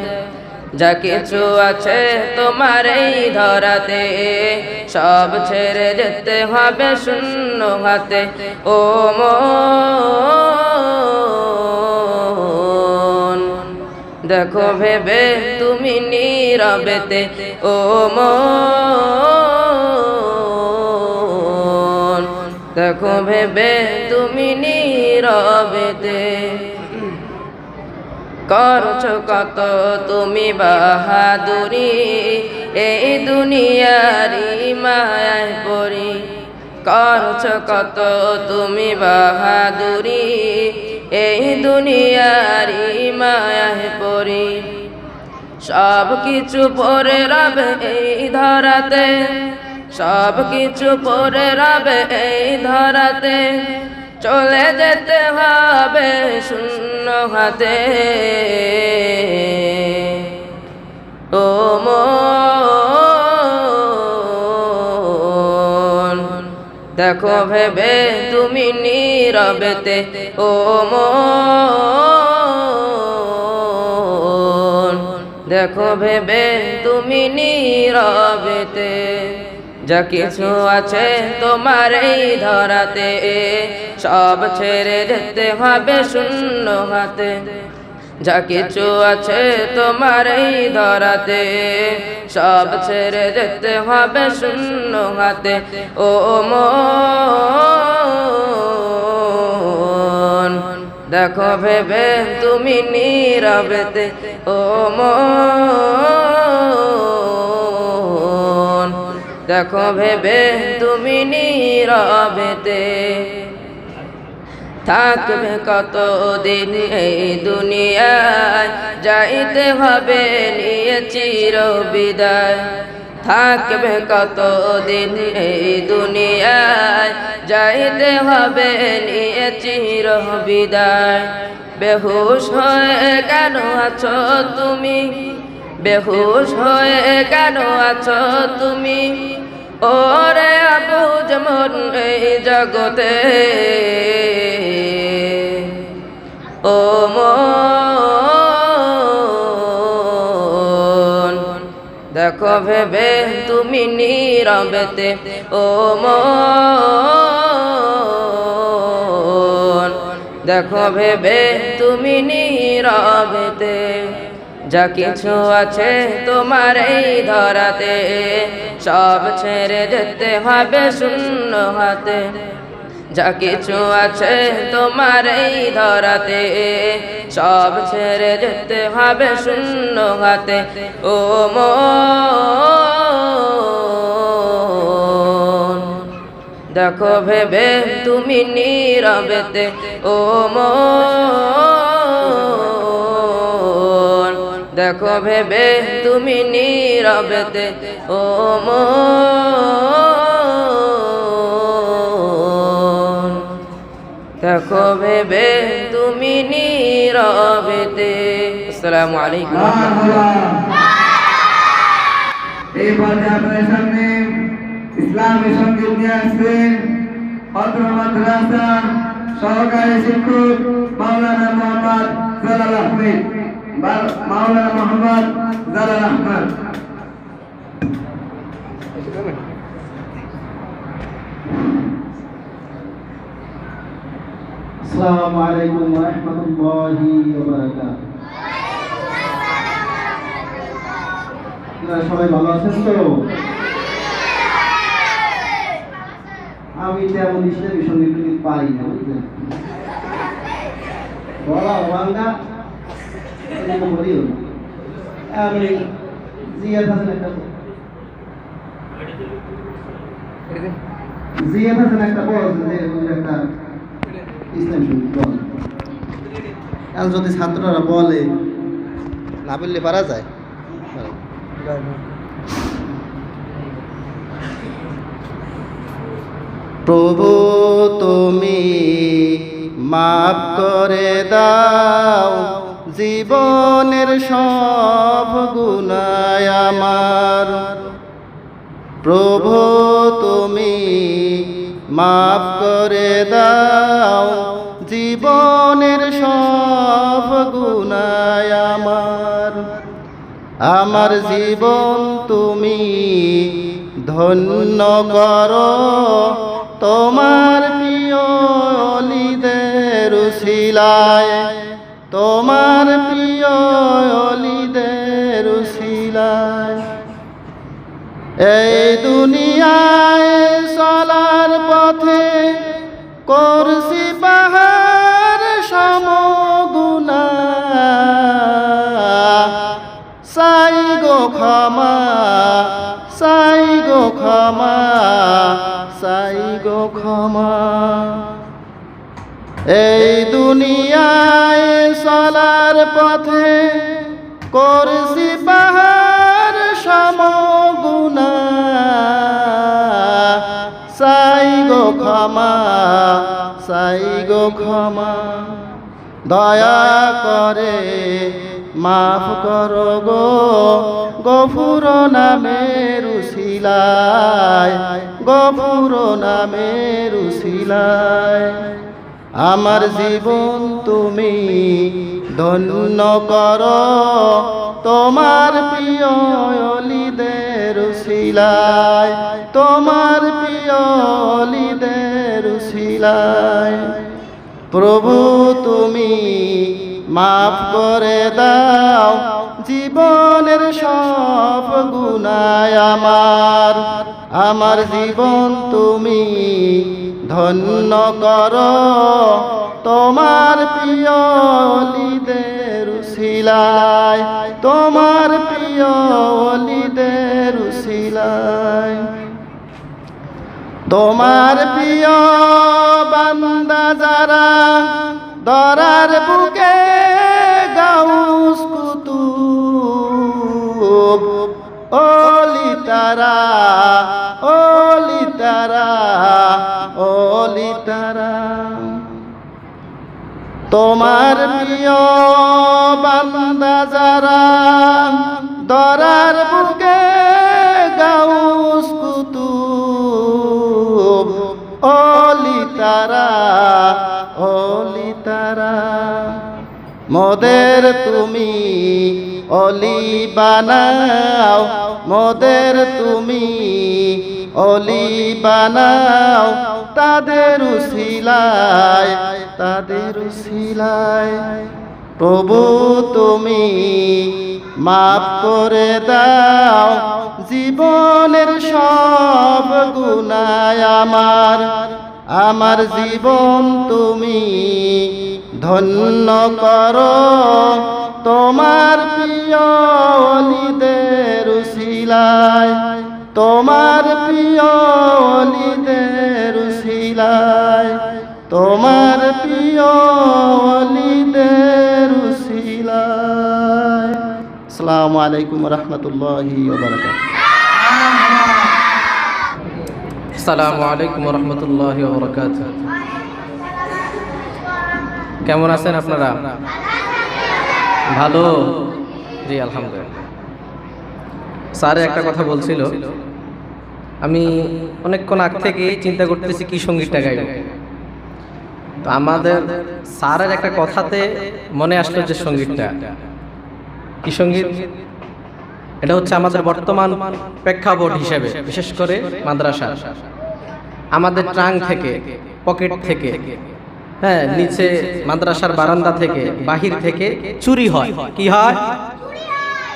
যা কিছু আছে তোমার এই ধরাতে সব ছেড়ে যেতে হবে শূন্য হাতে। ও মন দেখো ভেবে তুমি নীরবেতে। ও মন দেখো ভেবে তুমি নীরবেতে। করছো কত তুমি বাহাদুরি এই দুনিয়ারি মায়ায় পড়ি। করছো কত তুমি বাহাদুরি এই দুনিয়ারি মায়ায় পড়ি। সব কিছু পরে রবে এই ধরাতে, সব কিছু পরে রবে এই ধরাতে। চলে যেতে হবে শূন্য হাতে। ও মন দেখো ভেবে তুমি নীরবেতে। ও মন দেখো ভেবে তুমি নীরবেতে। যা কিছু আছে তোমার এই ধরাতে সব ছেড়ে যেতে হবে শূন্য হাতে। যা কিছু আছে তোমার এই ধরাতে সব ছেড়ে যেতে হবে শূন্য হাতে। ও মন দেখো ভেবে তুমি নীরবেতে। ও মন দেখো ভেবে তুমি নীরবেতে। থাকবে কত দিন এই দুনিয়ায়, যাইতে হবে নিয়ে চির বিদায়। থাকবে কতদিন এই দুনিয়ায়, যাইতে হবে নিয়ে চির বিদায়। বেহুশ হয়ে কেন আছো তুমি, বেহুশ হয়ে কেন আছো তুমি, ওরে আবুঝ মন এই জগতে। ও মন দেখো ভেবে তুমি নীরবেতে, ও মন দেখো ভেবে তুমি নীরবেতে। যা কিছু আছে তোমার এই ধরাতে, সব ছেড়ে যেতে হবে শূন্য হাতে। যা কিছু আছে তোমার এই ধরাতে, সব ছেড়ে যেতে হবে শূন্য হাতে। ও মন দেখো ভেবে তুমি নীরবেতে, ও মন দেখো ভেবে তুমি নীরবেতে, ও মন দেখো ভেবে তুমি নীরবেতে। আসসালামু আলাইকুম। এই পর্যায়ে আপনাদের সামনে ইসলামী সঙ্গীত নিয়ে আসবেন অত্র মাদ্রাসার সহকারী শিক্ষক মাওলানা মোহাম্মদ জালাল আহমেদ। মাওলানা মোহাম্মদ জালাল আহমেদ। আসসালামু আলাইকুম ওয়া রাহমাতুল্লাহি ওয়া বারাকাতুহু। আপনারা সবাই ভালো আছেন তো? আমি তেমন ইসলামী সঙ্গীত পারি না, বুঝলেন? বলা বাংলা বলিও না। আমি জিয়াদ হাসান একটা বলছেন যে একটা ইসলাম সঙ্গীত বল। আর যদি ছাত্ররা বলে না বললে পারা যায়। প্রভু তুমি মাফ করে দাও জীবনের সব গুনাহ আমার। প্রভু তুমি মাফ করে দাও জীবনের সব গুনাহ আমার। আমার জীবন তুমি ধন্য করো তোমার প্রিয় অলিদের উসিলায়, তোমার প্রিয় অলিদের উসিলায়। এই দুনিয়ায় চলার পথে করছি পাহাড় সমগুনাহ, চাই গো ক্ষমা, চাই গো ক্ষমা, চাই গো ক্ষমা। এই দুনিয়ায় চলার পথে করছি পাহাড় সমগুনাহ, চাই গো ক্ষমা, চাই গো ক্ষমা। দয়া করে মাফ করো গো গফুর নামের উসিলায়, গফুর নামের উসিলায়। আমার জীবন তুমি ধন্য করো তোমার প্রিয় অলিদের উসিলায়, তোমার প্রিয় অলিদের উসিলায়। প্রভু তুমি মাফ করে দাও জীবনের সব গুনাহ আমার। আমার জীবন তুমি ধন্য করো তোমার প্রিয় অলিদের উসিলায়, তোমার প্রিয় অলিদের উসিলায়। তোমার প্রিয় বান্দা যারা দরার বুকে গাউস কুতুব অলি তারা তোমার প্রিয় বান্দা যারা দরার বুকে গাউস কুতুব ওলি তারা মোদের তুমি অলি বানাও, মোদের তুমি অলি বানাও, তাদের উসিলায় প্রভু তুমি মাফ করে দাও জীবনের সব গুনাহ আমার জীবন তুমি ধন্য করো তোমার প্রিয় অলিদের উসিলায়, তোমার প্রিয় অলিদের উসিলায়, তোমার প্রিয় অলিদের উসিলায়। আসসালামু আলাইকুম ওয়া রাহমাতুল্লাহি ওয়া বারাকাতুহু। আসসালামু আলাইকুম ওয়া রাহমাতুল্লাহি ওয়া বারাকাতুহু। কেমন আছেন আপনারা? ভালো? জি আলহামদুলিল্লাহ। স্যার একটা কথা বলছিল, আমি অনেকক্ষণ আগ থেকে চিন্তা করতেছি কি সঙ্গীতটা গাইব। তো আমাদের স্যারের একটা কথাতে মনে আসলো যে সঙ্গীতটা কি সঙ্গীত, এটা হচ্ছে আমাদের বর্তমান প্রেক্ষাপট হিসেবে, বিশেষ করে মাদ্রাসা, আমাদের ট্রাং থেকে, পকেট থেকে, হ্যাঁ নিচে মাদ্রাসার বারান্দা থেকে, বাহির থেকে চুরি হয়। কি হয়?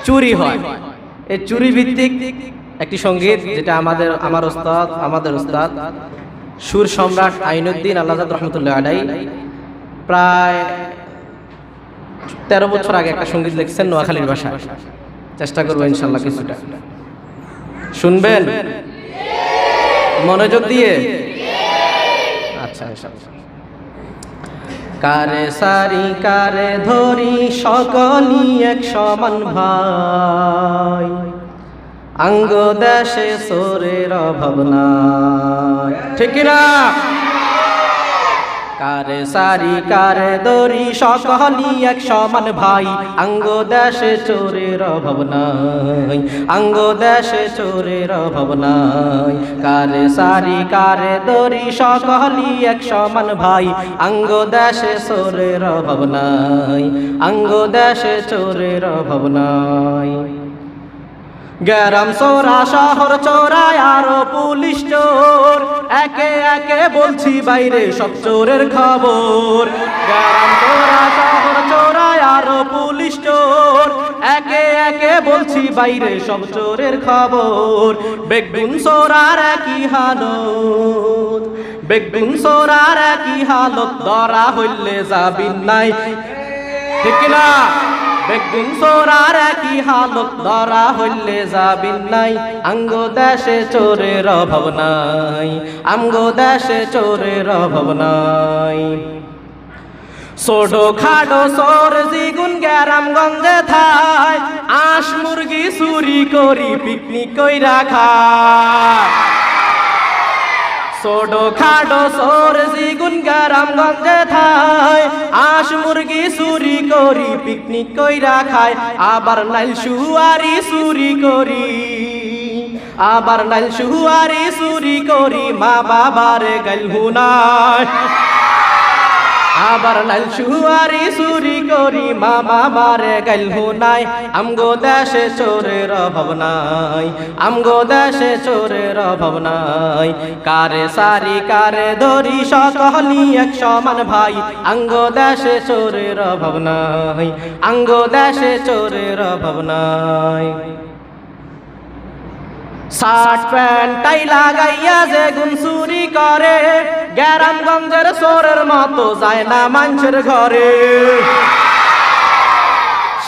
চুরি হয়। এই চুরি ভিত্তিক একটি সঙ্গীত, যেটা আমাদের উস্তাদ সুর সম্রাট আইনুদ্দিন আল্লাহ রহমতুল্লাহ আলাইহি প্রায় 13 বছর আগে একটা সঙ্গীত লিখছেন নোয়াখালীর ভাষায়। চেষ্টা করবো ইনশাল্লাহ কিছুটা শুনবেন মনোযোগ দিয়ে। আচ্ছা ইনশাল্লাহ। কারে সারি কারে ধরি সকলি এক সমান ভাই, আঙ্গ দেশে সোরের অভাব নাই। ঠিক না? কারে সারি কারে ধরি সকলি এক সমান ভাই, আঙ্গ দেশে চোরের অভাব নাই, আঙ্গ দেশে চোরের অভাব নাই। কারে সারি কারে ধরি সকলি এক সমান ভাই, আঙ্গ দেশে চোরের অভাব নাই, আঙ্গ দেশে চোরের অভাব নাই। গ্রাম চোরা শহর চোরায় আরো পুলিশ চোর, একে একে বলছি বাইরে সব চোরের খবর। গ্রাম চোরা শহর চোরায় আরো পুলিশ চোর, একে একে বলছি বাইরে সব চোরের খবর। বেগুন চোরার একই হালত, বেগুন চোরার একই হালত, ধরা হইলে যাবিন নাই। ঠিক না? বেগুন চোরার একই হালত, ধরা হইলে যাবিন নাই। আঙ্গ দেশে চোরের অভাব নাই, আঙ্গ দেশে চোরের অভাব নাই। ছোটো খাটো চোর জিগুন গ্রামগঞ্জে থায়, আঁশ মুরগি চুরি করি পিকনিক কইরা খায়। ছোটো খাটো চোর জিগুন গ্রামগঞ্জে থায়, আঁশ মুরগি চুরি করি পিকনিক কইরা খায়। আবার নাইল সুয়ারি চুরি করি, আবার নাইল সুয়ারি চুরি করি, মা বাবারে গাইল হুনায়। আবার নাইল সুয়ারি চুরি করি, মা বাবারে গাইল হুনায়। আমগো দেশে চোরের অভাব নাই, আমগো দেশে চোরের অভাব নাই। কারে সারি কারে ধরি সকলি এক সমান ভাই, আঙ্গো দেশে চোরের অভাব নাই, আঙ্গো দেশে চোরের অভাব নাই। শার্ট প্যান্ট টাই লাগাইয়া যে গুন চুরি করে, গ্রামগঞ্জের চোরের মতো যায় না মানুষের ঘরে।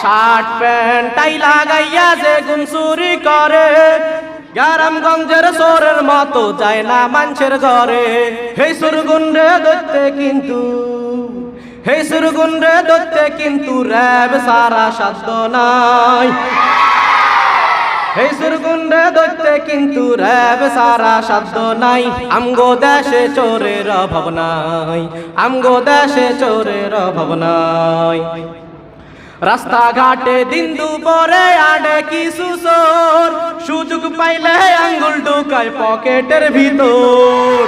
শার্ট প্যান্ট টাই লাগাইয়া যে গুন চুরি করে, গ্রামগঞ্জের চোরের মতো যায় না মানুষের ঘরে। হেই সুরগুন রে ধরতে কিন্তু, হেই সুরগুন রে ধরতে কিন্তু র্যাব সারা সাধ্য নাই। এই সুরগুন্ডে দৈত্যে কিন্তু র্যাব সারা শব্দ নাই আমগো দেশে চোরের অভাব নাই আমগো দেশে চোরের অভাব নাই রাস্তাঘাটে দিন দুপুরে আডে কিছু চোর সুযোগ পাইলে আঙ্গুল ঢুকায় পকেটের ভিতর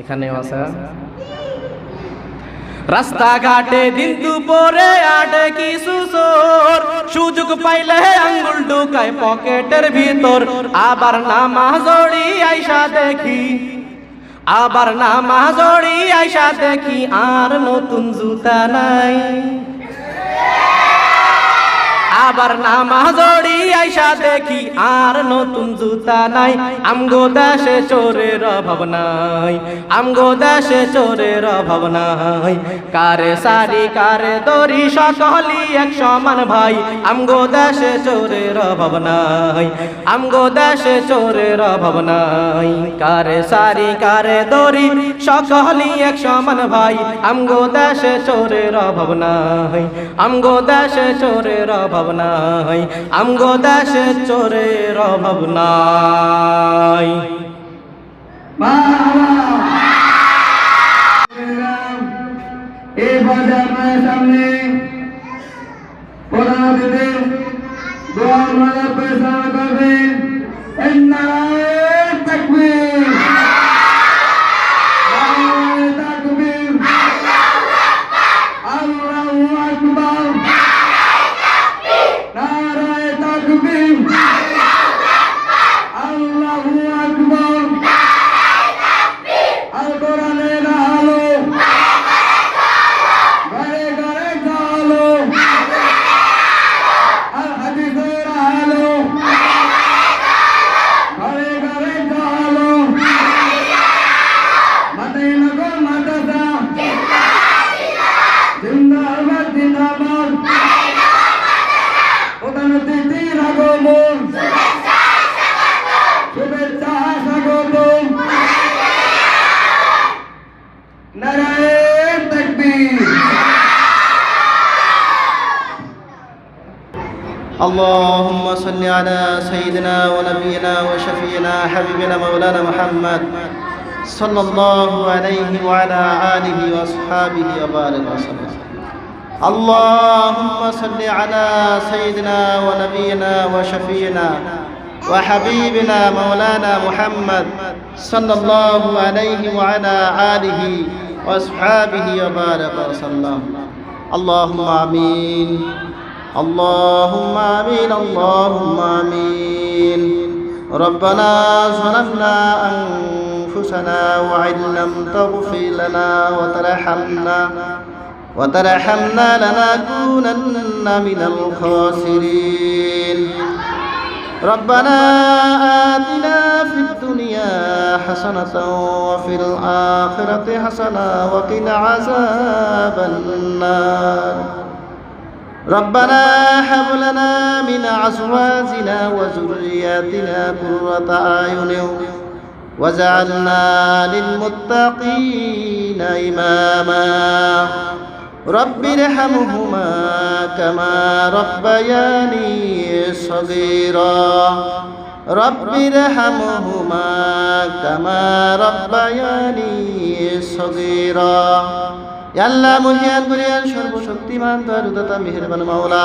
এখানেও আছে রাস্তাঘাটে দিন দুপুরে আডে কিছু চোর সুযোগ পাইলে আঙ্গুল ঢুকায় পকেটের ভিতর আবার নামাজ পড়ি আইসা দেখি আবার নামাজ পড়ি আইসা দেখি আর নতুন জুতা নাই আবার নামাজ পড়ি আইসা দেখি আর নতুন জুতা নাই আমগো দেশে চোরের অভাব নাই আমগো দেশে চোরের অভাব নাই কারে সারি কারে দড়ি সকলি এক সমান ভাই আমগো দেশে চোরের অভাব নাই আমগো দেশে চোরের অভাব নাই কারে সারি কারে দড়ি সকলি এক সমান ভাই আমগো দেশে চোরের অভাব নাই আমগো দেশে চোরের অভাব নাই আমগো দেশে চোরের অভাব নাই এই বাজার মায়ের সামনে প্রধান অতিথি দোয়া মালা পরিচালনা করবেন নারায়ে তাকবীর নারায়ে তাকবীর আল্লাহু আকবার নারায়ে তাকবীর আল্লাহু আকবার আল কোরআনের আলো ঘরে ঘরে আলো আল হাদিসের আলো ঘরে ঘরে আলো মাদাইনগর মাদ্রাসা জিন্দাবাদ জিন্দাবাদ প্রধান অতিথির আগমন শুভেচ্ছা স্বাগতম নারায়ে তাকবীর اللهم صل على سيدنا ونبينا وشفينا حبيبنا مولانا محمد صلى الله عليه وعلى آله وأصحابه وبارك وسلم اللهم صل على سيدنا ونبينا وشفينا وحبيبنا مولانا محمد صلى الله عليه وعلى آله وأصحابه وبارك وسلم اللهم آمين اللهم آمين اللهم آمين ربنا ظلمنا أنفسنا وإن لم تغفر لنا وترحمنا لنكونن من الخاسرين ربنا آتنا في الدنيا حسنة وفي الآخرة حسنة وقنا عذاب النار ربنا هب لنا من أزواجنا وذرياتنا قرة أعين واجعلنا للمتقين إماما رب ارحمهما كما ربياني صغيرا رب ارحمهما كما ربياني صغيرا يا الله মহিয়ান করিয়ান সর্বশক্তিমান দয়ালুদাতা মেহেরবান মাওলা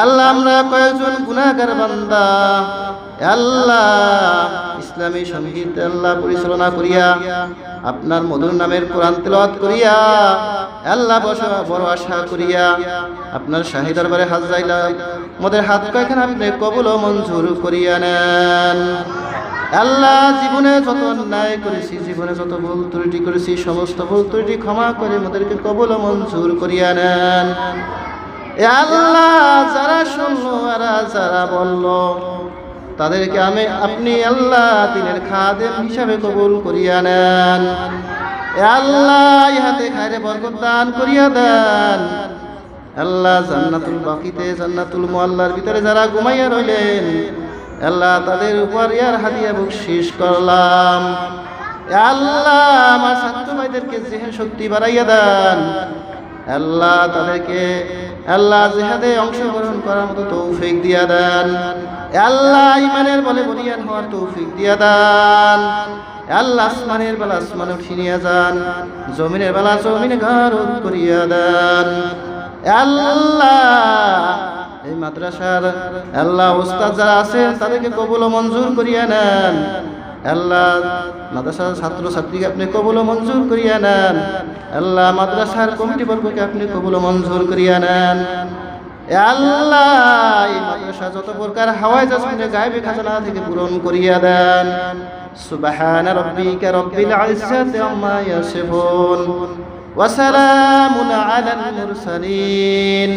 আল্লাহ আমরা কয়েকজন গুনাহগার বান্দা আল্লাহ ইসলামী সঙ্গীত আল্লাহ পরিচালনা করিয়া আপনার মধুর নামের কোরআন তেলাওয়াত করিয়া আল্লাহ বড় আশা করিয়া আপনার শাহী দরবারে হাত যাইলাম মোদের হাত কয়খান আপনি কবুল ও মঞ্জুর করিয়া নেন আল্লাহ জীবনে যত অন্যায় করেছি জীবনে যত ভুল ত্রুটি করেছি সমস্ত ভুল ত্রুটি ক্ষমা করে মোদেরকে কবুল ও মঞ্জুর করিয়া নেন আল্লাহ যারা শুনলো আর যারা বললো তাদেরকে আপনি আল্লাহ দিনের খাদেম হিসাবে কবুল করিয়া নেন আল্লাহ ইহাতে খায়রে বরকত দান করিয়া দেন আল্লাহ জান্নাতুল বাকিতে জান্নাতুল মুআল্লার ভিতরে যারা ঘুমাইয়া রইলেন আল্লাহ তাদের উপর ইয়ার হাদিয়া বকশিশ করলাম আল্লাহ আমার ছাত্র ভাইদেরকে জেহেন শক্তি বাড়াইয়া দেন আল্লাহ তাদেরকে আল্লাহ জিহাদে অংশগ্রহণ করার মতো তৌফিক দিয়া দেন আল্লাহ ইমানের বলে বলিয়ান হওয়ার তৌফিক দিয়া দেন আল্লাহ আসমানের বেলা আসমানে উঠিয়ে নিয়ে যান জমিনের বেলা জমিনে ঘর করিয়া দেন আল্লাহ এই মাদ্রাসার আল্লাহ উস্তাদ যারা আছেন তাদেরকে কবুল ও মঞ্জুর করিয়া নেন আল্লাহ মাদ্রাসার ছাত্র ছাত্রীকে আপনি কবুল ও মঞ্জুর করিয়া নেন আল্লাহ মাদ্রাসার কমিটি বর্গকে আপনি কবুল ও মঞ্জুর করিয়া নেন আল্লাহ এই মাদ্রাসা যত প্রকার হাওয়ায় যাচ্ছে গায়েবী খাজানা থেকে পূরণ করিয়া দেন সুবহান রাব্বিকা রাব্বিল ইজ্জাতি আম্মা ইয়াসিফুন ওয়া সালামুন আলাল মুরসালিন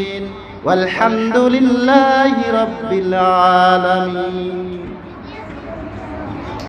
والحمد لله رب العالمين